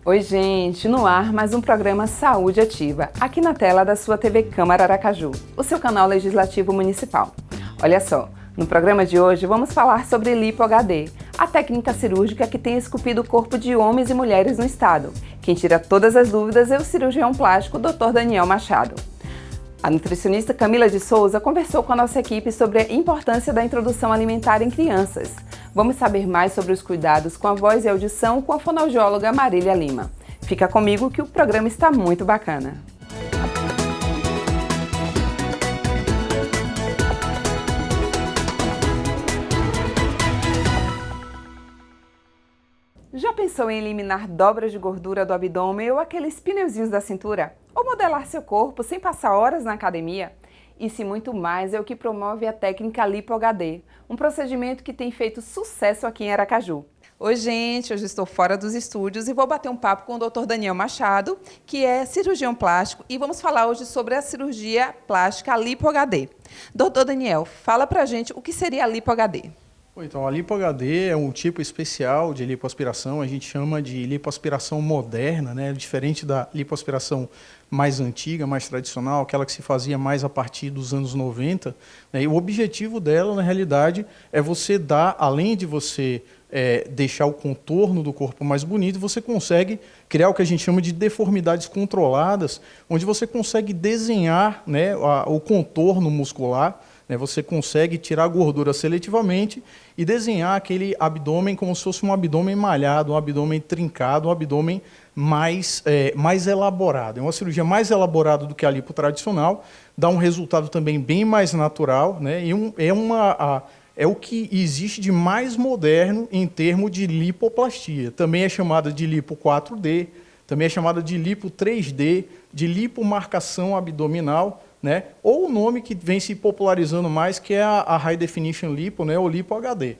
Oi, gente! No ar, mais um programa Saúde Ativa, aqui na tela da sua TV Câmara Aracaju, o seu canal legislativo municipal. Olha só, no programa de hoje vamos falar sobre lipo-HD, a técnica cirúrgica que tem esculpido o corpo de homens e mulheres no estado. Quem tira todas as dúvidas é o cirurgião plástico Dr. Daniel Machado. A nutricionista Camila de Souza conversou com a nossa equipe sobre a importância da introdução alimentar em crianças. Vamos saber mais sobre os cuidados com a voz e audição com a fonoaudióloga Marília Lima. Fica comigo que o programa está muito bacana. Já pensou em eliminar dobras de gordura do abdômen ou aqueles pneuzinhos da cintura? Ou modelar seu corpo sem passar horas na academia? Isso e muito mais é o que promove a técnica lipo-HD, um procedimento que tem feito sucesso aqui em Aracaju. Oi, gente, hoje estou fora dos estúdios e vou bater um papo com o Dr. Daniel Machado, que é cirurgião plástico, e vamos falar hoje sobre a cirurgia plástica lipo-HD. Dr. Daniel, fala pra gente o que seria a lipo-HD. Então, a lipo-HD é um tipo especial de lipoaspiração, a gente chama de lipoaspiração moderna, né? Diferente da lipoaspiração mais antiga, mais tradicional, aquela que se fazia mais a partir dos anos 90. Né? E o objetivo dela, na realidade, é você dar, além de você deixar o contorno do corpo mais bonito, você consegue criar o que a gente chama de deformidades controladas, onde você consegue desenhar, né, o contorno muscular. Você consegue tirar a gordura seletivamente e desenhar aquele abdômen como se fosse um abdômen malhado, um abdômen trincado, um abdômen mais elaborado. É uma cirurgia mais elaborada do que a lipo tradicional, dá um resultado também bem mais natural, né? E é o que existe de mais moderno em termos de lipoplastia. Também é chamada de lipo 4D, também é chamada de lipo 3D, de lipomarcação abdominal, né? Ou o nome que vem se popularizando mais, que é a High Definition Lipo, né? Ou Lipo HD.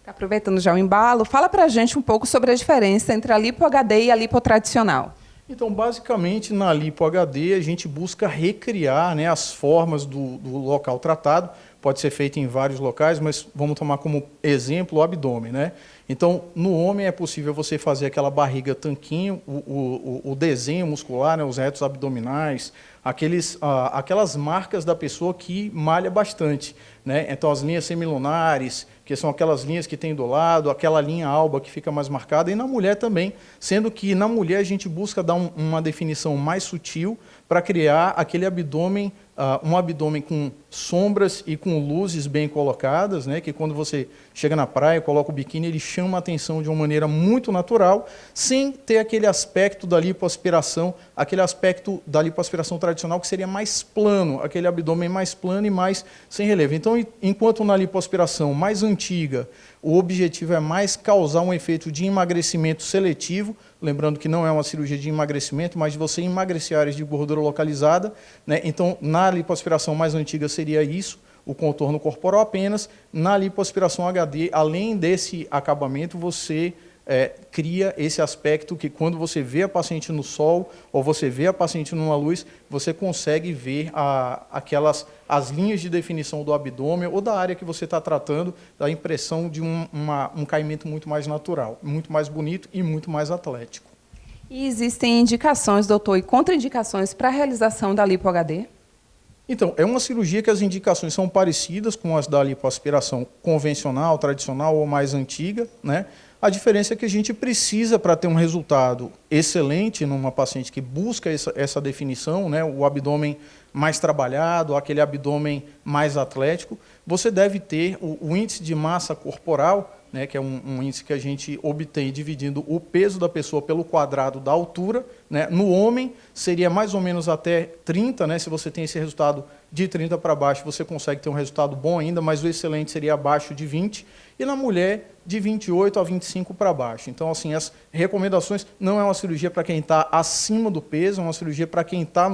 Aproveitando já o embalo, fala pra gente um pouco sobre a diferença entre a Lipo HD e a Lipo tradicional. Então, basicamente, na Lipo HD, a gente busca recriar, né, as formas do local tratado. Pode ser feito em vários locais, mas vamos tomar como exemplo o abdômen, né? Então, no homem é possível você fazer aquela barriga tanquinho, o desenho muscular, né, os retos abdominais, aquelas marcas da pessoa que malha bastante, né? Então, as linhas semilunares, que são aquelas linhas que tem do lado, aquela linha alba que fica mais marcada, e na mulher também, sendo que na mulher a gente busca dar uma definição mais sutil para criar aquele abdômen, um abdômen com sombras e com luzes bem colocadas, né? Que quando você chega na praia, coloca o biquíni, ele chama a atenção de uma maneira muito natural, sem ter aquele aspecto da lipoaspiração, aquele aspecto da lipoaspiração tradicional que seria mais plano, aquele abdômen mais plano e mais sem relevo. Então, enquanto na lipoaspiração mais antiga, o objetivo é mais causar um efeito de emagrecimento seletivo, lembrando que não é uma cirurgia de emagrecimento, mas de você emagrecer áreas de gordura localizada, né? Então, na lipoaspiração mais antiga seria isso, o contorno corporal apenas. Na lipoaspiração HD, além desse acabamento, você cria esse aspecto que quando você vê a paciente no sol ou você vê a paciente numa luz, você consegue ver as linhas de definição do abdômen ou da área que você está tratando, dá a impressão de um caimento muito mais natural, muito mais bonito e muito mais atlético. E existem indicações, doutor, e contraindicações para a realização da lipo-HD? Então, é uma cirurgia que as indicações são parecidas com as da lipoaspiração convencional, tradicional ou mais antiga, né? A diferença é que a gente precisa, para ter um resultado excelente numa paciente que busca essa definição, né, o abdômen mais trabalhado, aquele abdômen mais atlético, você deve ter o índice de massa corporal, né, que é um índice que a gente obtém dividindo o peso da pessoa pelo quadrado da altura, né? No homem seria mais ou menos até 30, né? Se você tem esse resultado de 30 para baixo, você consegue ter um resultado bom ainda, mas o excelente seria abaixo de 20, e na mulher de 28 a 25 para baixo. Então, assim, as recomendações não é uma cirurgia para quem está acima do peso, é uma cirurgia para quem está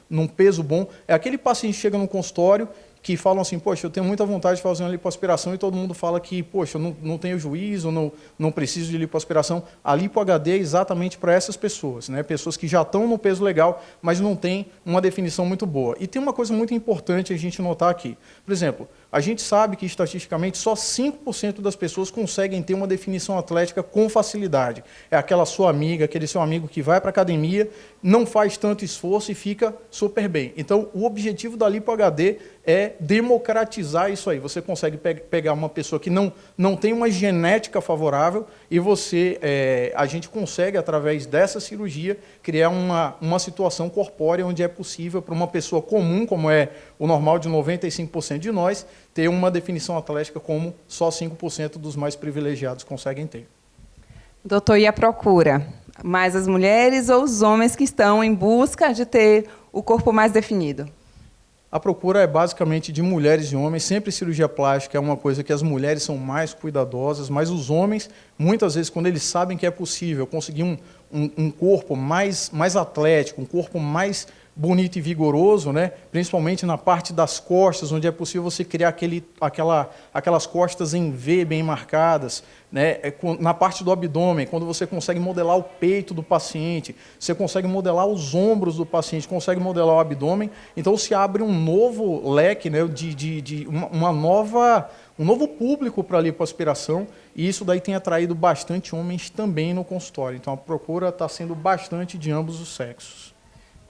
num peso bom. É aquele paciente que chega no consultório que falam assim, poxa, eu tenho muita vontade de fazer uma lipoaspiração, e todo mundo fala que, poxa, eu não tenho juízo, não preciso de lipoaspiração. A lipo-HD é exatamente para essas pessoas, né? Pessoas que já estão no peso legal, mas não têm uma definição muito boa. E tem uma coisa muito importante a gente notar aqui. Por exemplo, A gente sabe que, estatisticamente, só 5% das pessoas conseguem ter uma definição atlética com facilidade. É aquela sua amiga, aquele seu amigo que vai para a academia, não faz tanto esforço e fica super bem. Então, o objetivo da LipoHD é democratizar isso aí. Você consegue pegar uma pessoa que não tem uma genética favorável e a gente consegue, através dessa cirurgia, criar uma situação corpórea onde é possível para uma pessoa comum, como é o normal de 95% de nós, ter uma definição atlética como só 5% dos mais privilegiados conseguem ter. Doutor, e a procura? Mais as mulheres ou os homens que estão em busca de ter o corpo mais definido? A procura é basicamente de mulheres e homens. Sempre cirurgia plástica é uma coisa que as mulheres são mais cuidadosas, mas os homens, muitas vezes, quando eles sabem que é possível conseguir um corpo mais atlético, um corpo mais bonito e vigoroso, né? Principalmente na parte das costas, onde é possível você criar aquelas costas em V bem marcadas, né? Na parte do abdômen, quando você consegue modelar o peito do paciente, você consegue modelar os ombros do paciente, consegue modelar o abdômen, então se abre um novo leque, né? Um novo público para a lipoaspiração, e isso daí tem atraído bastante homens também no consultório. Então a procura está sendo bastante de ambos os sexos.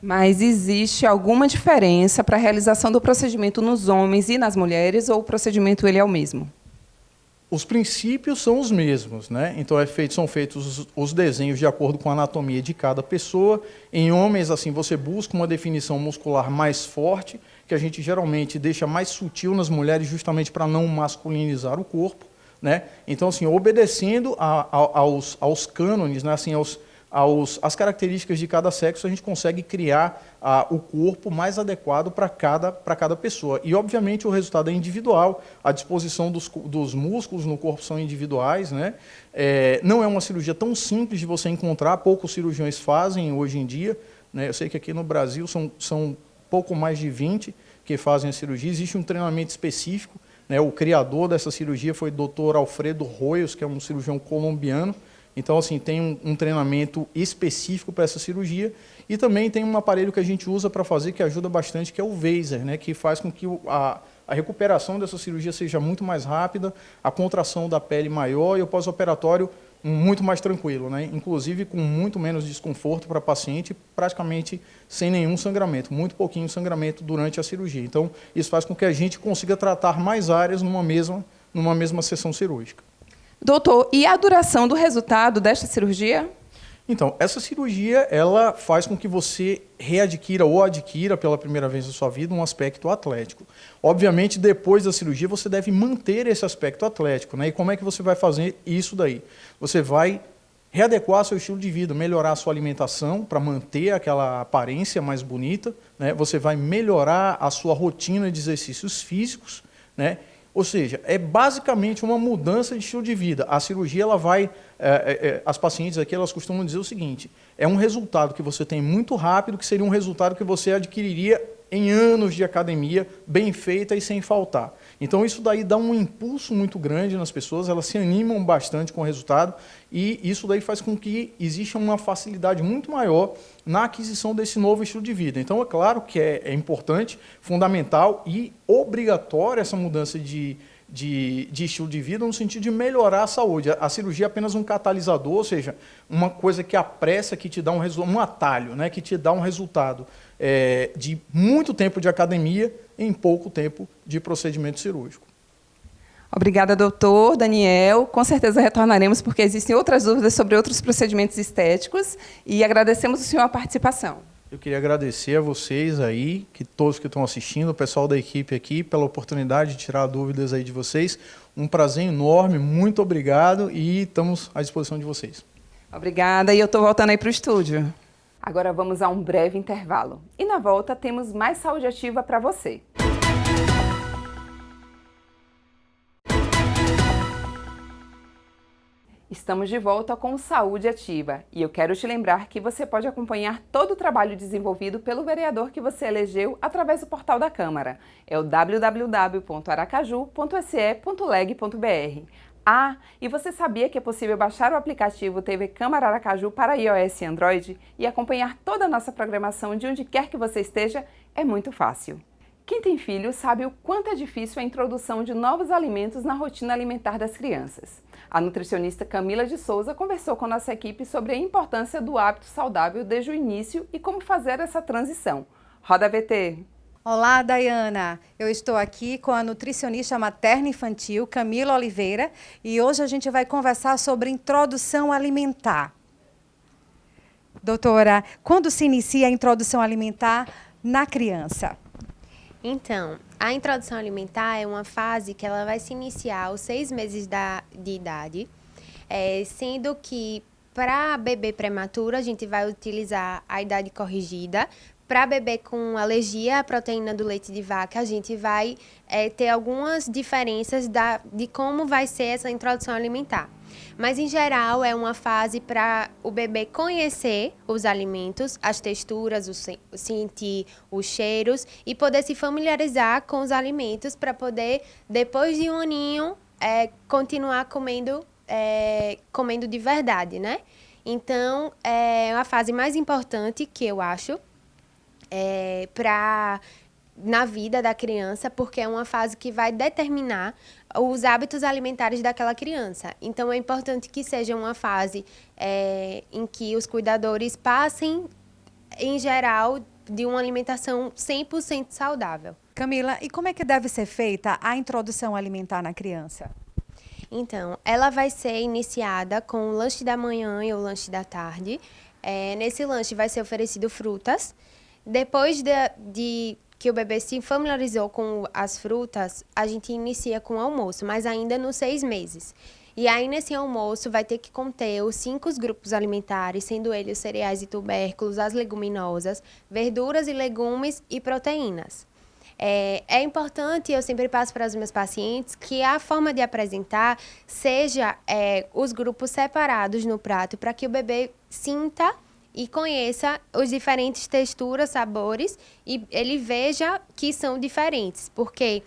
Mas existe alguma diferença para a realização do procedimento nos homens e nas mulheres, ou o procedimento ele é o mesmo? Os princípios são os mesmos, né? Então são feitos os desenhos de acordo com a anatomia de cada pessoa. Em homens, assim, você busca uma definição muscular mais forte, que a gente geralmente deixa mais sutil nas mulheres, justamente para não masculinizar o corpo, né? Então, assim, obedecendo aos cânones, né? Assim, as características de cada sexo, a gente consegue criar o corpo mais adequado para cada pessoa. E, obviamente, o resultado é individual, a disposição dos músculos no corpo são individuais, né? Não é uma cirurgia tão simples de você encontrar, poucos cirurgiões fazem hoje em dia, né? Eu sei que aqui no Brasil são pouco mais de 20 que fazem a cirurgia, existe um treinamento específico, né? O criador dessa cirurgia foi o Dr. Alfredo Royos, que é um cirurgião colombiano. Então, assim, tem um treinamento específico para essa cirurgia e também tem um aparelho que a gente usa para fazer que ajuda bastante, que é o Vaser, né, que faz com que a recuperação dessa cirurgia seja muito mais rápida, a contração da pele maior e o pós-operatório muito mais tranquilo, né, inclusive com muito menos desconforto para a paciente, praticamente sem nenhum sangramento, muito pouquinho sangramento durante a cirurgia. Então, isso faz com que a gente consiga tratar mais áreas numa mesma sessão cirúrgica. Doutor, e a duração do resultado desta cirurgia? Então, essa cirurgia, ela faz com que você readquira ou adquira pela primeira vez na sua vida um aspecto atlético. Obviamente, depois da cirurgia, você deve manter esse aspecto atlético, né? E como é que você vai fazer isso daí? Você vai readequar seu estilo de vida, melhorar a sua alimentação para manter aquela aparência mais bonita, né? Você vai melhorar a sua rotina de exercícios físicos, né? Ou seja, é basicamente uma mudança de estilo de vida. A cirurgia, ela vai... as pacientes aqui, elas costumam dizer o seguinte, é um resultado que você tem muito rápido, que seria um resultado que você adquiriria em anos de academia, bem feita e sem faltar. Então, isso daí dá um impulso muito grande nas pessoas, elas se animam bastante com o resultado e isso daí faz com que exista uma facilidade muito maior na aquisição desse novo estilo de vida. Então, é claro que é importante, fundamental e obrigatória essa mudança de estilo de vida no sentido de melhorar a saúde. A cirurgia é apenas um catalisador, ou seja, uma coisa que apressa, que te dá um atalho, né, que te dá um resultado de muito tempo de academia em pouco tempo de procedimento cirúrgico. Obrigada, doutor Daniel. Com certeza retornaremos, porque existem outras dúvidas sobre outros procedimentos estéticos e agradecemos o senhor a participação. Eu queria agradecer a vocês aí, todos que estão assistindo, o pessoal da equipe aqui, pela oportunidade de tirar dúvidas aí de vocês. Um prazer enorme, muito obrigado e estamos à disposição de vocês. Obrigada, e eu estou voltando aí para o estúdio. Agora vamos a um breve intervalo. E na volta temos mais saúde ativa para você. Estamos de volta com Saúde Ativa e eu quero te lembrar que você pode acompanhar todo o trabalho desenvolvido pelo vereador que você elegeu através do portal da Câmara. É o www.aracaju.se.leg.br. Ah, e você sabia que é possível baixar o aplicativo TV Câmara Aracaju para iOS e Android e acompanhar toda a nossa programação de onde quer que você esteja? É muito fácil. Quem tem filho sabe o quanto é difícil a introdução de novos alimentos na rotina alimentar das crianças. A nutricionista Camila de Souza conversou com nossa equipe sobre a importância do hábito saudável desde o início e como fazer essa transição. Roda VT! Olá, Dayana. Eu estou aqui com a nutricionista materna infantil Camila Oliveira e hoje a gente vai conversar sobre introdução alimentar. Doutora, quando se inicia a introdução alimentar na criança? Então, a introdução alimentar é uma fase que ela vai se iniciar aos 6 meses de idade, sendo que para bebê prematuro a gente vai utilizar a idade corrigida. Para bebê com alergia à proteína do leite de vaca, a gente vai ter algumas diferenças de como vai ser essa introdução alimentar. Mas, em geral, é uma fase para o bebê conhecer os alimentos, as texturas, sentir os cheiros e poder se familiarizar com os alimentos para poder, depois de um aninho, continuar comendo de verdade, né? Então, é a fase mais importante que eu acho na vida da criança, porque é uma fase que vai determinar os hábitos alimentares daquela criança. Então, é importante que seja uma fase em que os cuidadores passem, em geral, de uma alimentação 100% saudável. Camila, e como é que deve ser feita a introdução alimentar na criança? Então, ela vai ser iniciada com o lanche da manhã e o lanche da tarde. Nesse lanche vai ser oferecido frutas. Depois de que o bebê se familiarizou com as frutas, a gente inicia com o almoço, mas ainda nos 6 meses. E aí, nesse almoço, vai ter que conter os 5 grupos alimentares, sendo eles os cereais e tubérculos, as leguminosas, verduras e legumes e proteínas. É importante, eu sempre passo para os meus pacientes, que a forma de apresentar seja os grupos separados no prato, para que o bebê sinta e conheça os diferentes texturas, sabores, e ele veja que são diferentes, porque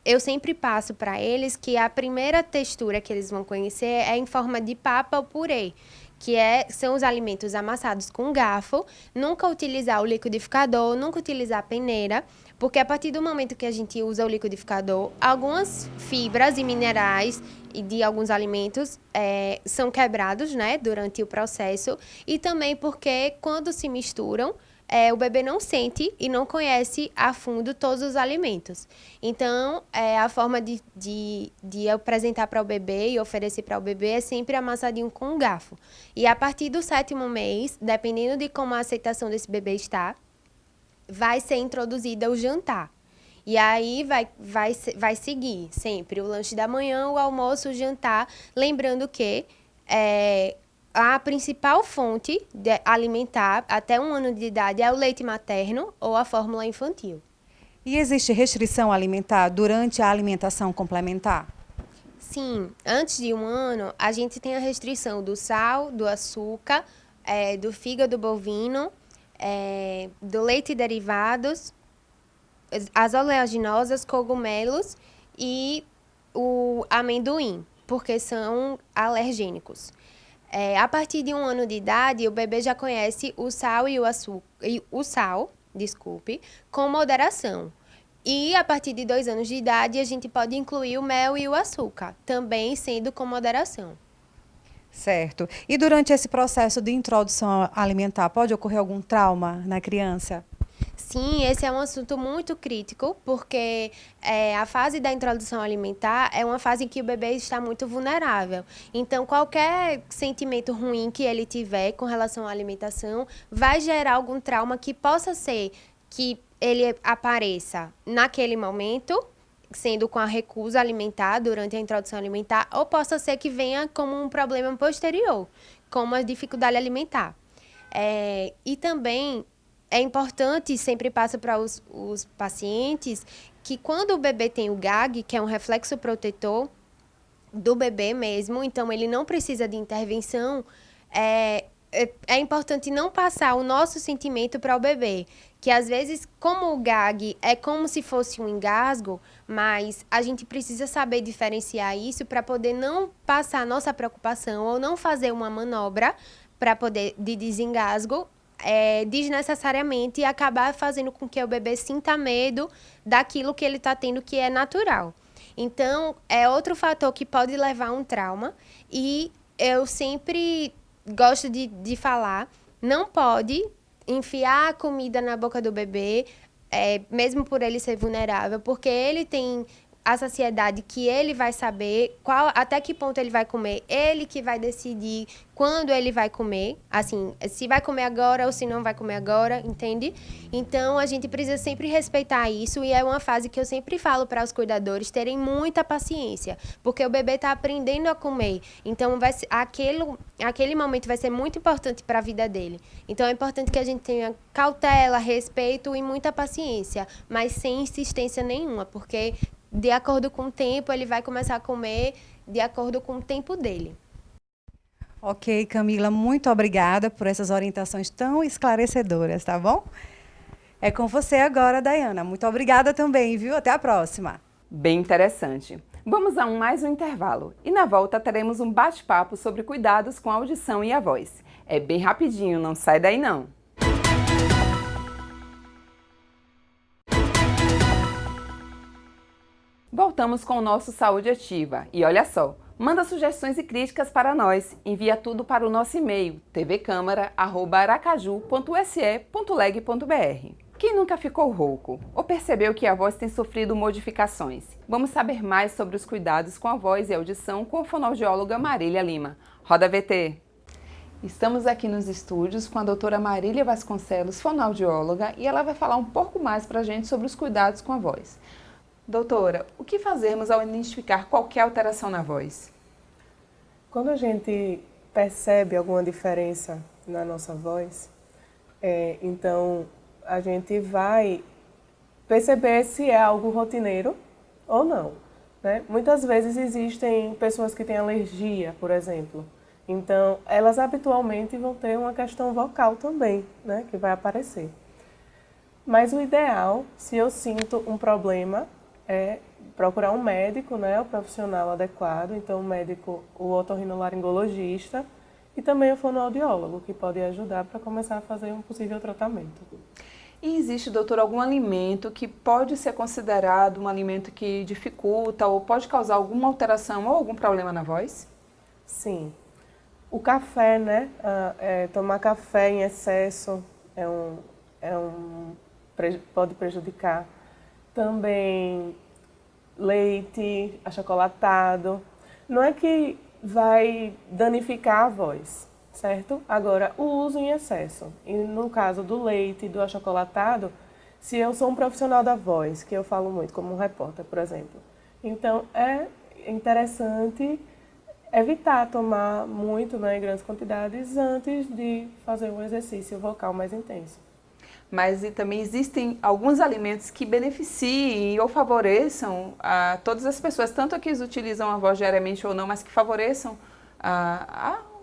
eu sempre passo para eles que a primeira textura que eles vão conhecer é em forma de papa ou purê, que são os alimentos amassados com garfo, nunca utilizar o liquidificador, nunca utilizar a peneira, porque a partir do momento que a gente usa o liquidificador, algumas fibras e minerais e de alguns alimentos são quebrados, né, durante o processo, e também porque quando se misturam, o bebê não sente e não conhece a fundo todos os alimentos. Então, a forma de apresentar para o bebê e oferecer para o bebê é sempre amassadinho com um garfo. E a partir do 7º mês, dependendo de como a aceitação desse bebê está, vai ser introduzida o jantar. E aí vai seguir sempre o lanche da manhã, o almoço, o jantar, lembrando que a principal fonte alimentar até 1 ano de idade é o leite materno ou a fórmula infantil. E existe restrição alimentar durante a alimentação complementar? Sim, antes de 1 ano, a gente tem a restrição do sal, do açúcar, do fígado bovino, do leite e derivados, as oleaginosas, cogumelos e o amendoim, porque são alergênicos. A partir de 1 ano de idade, o bebê já conhece o sal e o sal, com moderação. E a partir de 2 anos de idade, a gente pode incluir o mel e o açúcar, também sendo com moderação. Certo. E durante esse processo de introdução alimentar, pode ocorrer algum trauma na criança? Sim, esse é um assunto muito crítico, porque a fase da introdução alimentar é uma fase em que o bebê está muito vulnerável. Então, qualquer sentimento ruim que ele tiver com relação à alimentação vai gerar algum trauma que possa ser que ele apareça naquele momento, sendo com a recusa alimentar durante a introdução alimentar, ou possa ser que venha como um problema posterior, como a dificuldade alimentar. E também é importante, sempre passa para os pacientes, que quando o bebê tem o gag, que é um reflexo protetor do bebê mesmo, então ele não precisa de intervenção, é importante não passar o nosso sentimento para o bebê, que às vezes, como o gag é como se fosse um engasgo, mas a gente precisa saber diferenciar isso para poder não passar a nossa preocupação ou não fazer uma manobra para poder de desengasgo desnecessariamente e acabar fazendo com que o bebê sinta medo daquilo que ele está tendo, que é natural. Então, é outro fator que pode levar a um trauma. E eu sempre gosto de falar, não pode enfiar a comida na boca do bebê, mesmo por ele ser vulnerável, porque ele tem a saciedade que ele vai saber até que ponto ele vai comer, ele que vai decidir quando ele vai comer, assim, se vai comer agora ou se não vai comer agora, entende? Então, a gente precisa sempre respeitar isso e é uma fase que eu sempre falo para os cuidadores terem muita paciência, porque o bebê está aprendendo a comer, então aquele momento vai ser muito importante para a vida dele. Então, é importante que a gente tenha cautela, respeito e muita paciência, mas sem insistência nenhuma, porque de acordo com o tempo, ele vai começar a comer de acordo com o tempo dele. Ok, Camila, muito obrigada por essas orientações tão esclarecedoras, tá bom? É com você agora, Dayana. Muito obrigada também, viu? Até a próxima. Bem interessante. Vamos a mais um intervalo e na volta teremos um bate-papo sobre cuidados com a audição e a voz. É bem rapidinho, não sai daí não. Voltamos com o nosso Saúde Ativa. E olha só, manda sugestões e críticas para nós. Envia tudo para o nosso e-mail tvcamara@aracaju.se.leg.br. Quem nunca ficou rouco ou percebeu que a voz tem sofrido modificações? Vamos saber mais sobre os cuidados com a voz e audição com a fonoaudióloga Marília Lima. Roda VT! Estamos aqui nos estúdios com a doutora Marília Vasconcelos, fonoaudióloga, e ela vai falar um pouco mais para a gente sobre os cuidados com a voz. Doutora, o que fazermos ao identificar qualquer alteração na voz? Quando a gente percebe alguma diferença na nossa voz, então a gente vai perceber se é algo rotineiro ou não, né? Muitas vezes existem pessoas que têm alergia, por exemplo. Então, elas habitualmente vão ter uma questão vocal também, né? Que vai aparecer. Mas o ideal, se eu sinto um problema, é procurar um médico, né, o profissional adequado, então o médico, o otorrinolaringologista e também o fonoaudiólogo, que pode ajudar para começar a fazer um possível tratamento. E existe, doutor, algum alimento que pode ser considerado um alimento que dificulta ou pode causar alguma alteração ou algum problema na voz? Sim. O café, né, tomar café em excesso pode prejudicar. Também leite achocolatado. Não é que vai danificar a voz, certo? Agora, o uso em excesso. E no caso do leite e do achocolatado, se eu sou um profissional da voz, que eu falo muito, como um repórter, por exemplo, então é interessante evitar tomar muito, né, em grandes quantidades antes de fazer um exercício vocal mais intenso. Mas também existem alguns alimentos que beneficiem ou favoreçam a todas as pessoas, tanto aqueles que utilizam a voz diariamente ou não, mas que favoreçam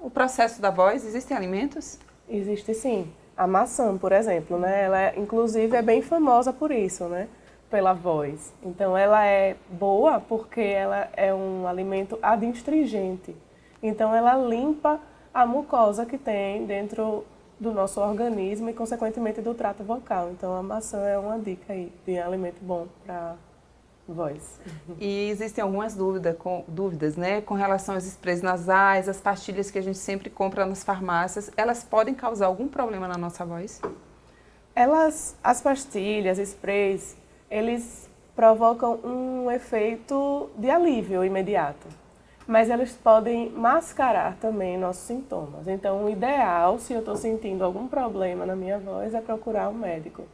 o processo da voz. Existem alimentos? Existe sim. A maçã, por exemplo, né? Ela, inclusive, é bem famosa por isso, né? Pela voz. Então, ela é boa porque ela é um alimento adstringente. Então, ela limpa a mucosa que tem dentro do nosso organismo e, consequentemente, do trato vocal. Então, a maçã é uma dica aí de alimento bom para voz. E existem algumas dúvidas, né, com relação aos sprays nasais, as pastilhas que a gente sempre compra nas farmácias, elas podem causar algum problema na nossa voz? As pastilhas, sprays, eles provocam um efeito de alívio imediato. Mas eles podem mascarar também nossos sintomas. Então, o ideal, se eu estou sentindo algum problema na minha voz, é procurar um médico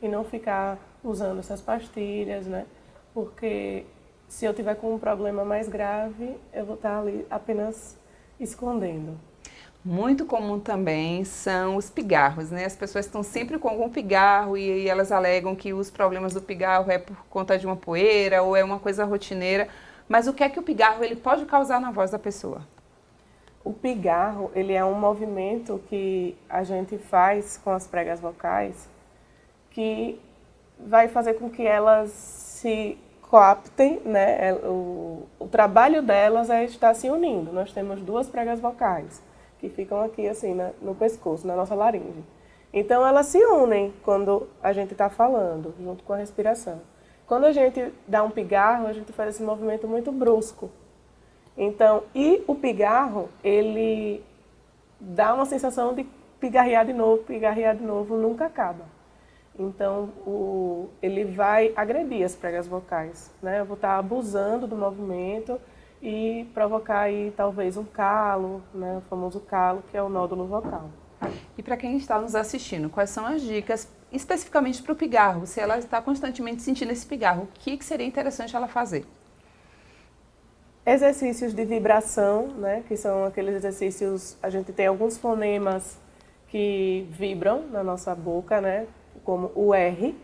e não ficar usando essas pastilhas, né? Porque se eu tiver com um problema mais grave, eu vou estar ali apenas escondendo. Muito comum também são os pigarros, né? As pessoas estão sempre com algum pigarro e elas alegam que os problemas do pigarro é por conta de uma poeira ou é uma coisa rotineira. Mas o que é que o pigarro ele pode causar na voz da pessoa? O pigarro, ele é um movimento que a gente faz com as pregas vocais que vai fazer com que elas se coaptem, né? O trabalho delas é estar se unindo. Nós temos duas pregas vocais que ficam aqui assim no pescoço, na nossa laringe. Então, elas se unem quando a gente está falando, junto com a respiração. Quando a gente dá um pigarro, a gente faz esse movimento muito brusco. Então, e o pigarro, ele dá uma sensação de pigarrear de novo, nunca acaba. Então, ele vai agredir as pregas vocais, né? Eu vou estar abusando do movimento e provocar aí talvez um calo, né? O famoso calo, que é o nódulo vocal. E para quem está nos assistindo, quais são as dicas especificamente para o pigarro? Se ela está constantemente sentindo esse pigarro, o que seria interessante ela fazer? Exercícios de vibração, né? Que são aqueles exercícios, a gente tem alguns fonemas que vibram na nossa boca, né? Como o R.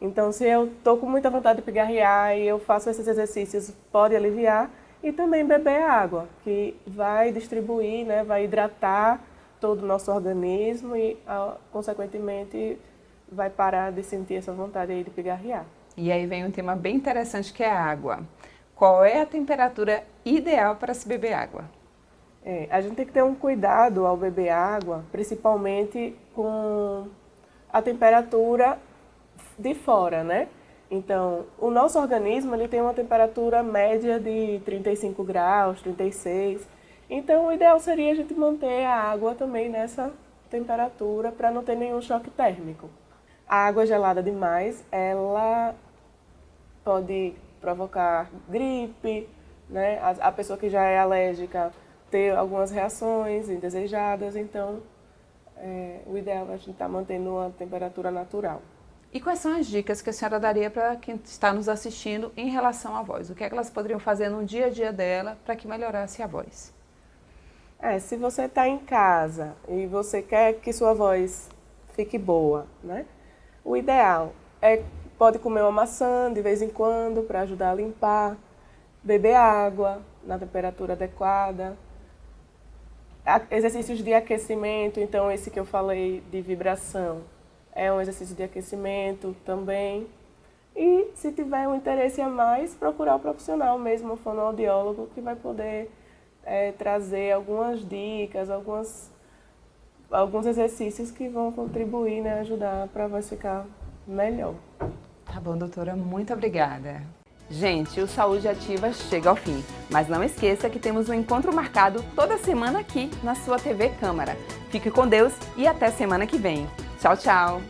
Então, se eu estou com muita vontade de pigarrear e eu faço esses exercícios, pode aliviar. E também beber água, que vai distribuir, né, vai hidratar todo o nosso organismo e, consequentemente, vai parar de sentir essa vontade aí de pigarrear. E aí vem um tema bem interessante que é a água. Qual é a temperatura ideal para se beber água? A gente tem que ter um cuidado ao beber água, principalmente com a temperatura de fora, né? Então, o nosso organismo ele tem uma temperatura média de 35 graus, 36. Então, o ideal seria a gente manter a água também nessa temperatura para não ter nenhum choque térmico. A água gelada demais, ela pode provocar gripe, né? A pessoa que já é alérgica ter algumas reações indesejadas. Então, o ideal é a gente estar mantendo uma temperatura natural. E quais são as dicas que a senhora daria para quem está nos assistindo em relação à voz? O que é que elas poderiam fazer no dia a dia dela para que melhorasse a voz? Se você está em casa e você quer que sua voz fique boa, né? O ideal pode comer uma maçã de vez em quando para ajudar a limpar, beber água na temperatura adequada, exercícios de aquecimento, então esse que eu falei de vibração, é um exercício de aquecimento também. E se tiver um interesse a mais, procurar o profissional mesmo, o fonoaudiólogo, que vai poder trazer algumas dicas, alguns exercícios que vão contribuir, né, ajudar para a voz ficar melhor. Tá bom, doutora, muito obrigada. Gente, o Saúde Ativa chega ao fim, mas não esqueça que temos um encontro marcado toda semana aqui na sua TV Câmara. Fique com Deus e até semana que vem. Tchau, tchau!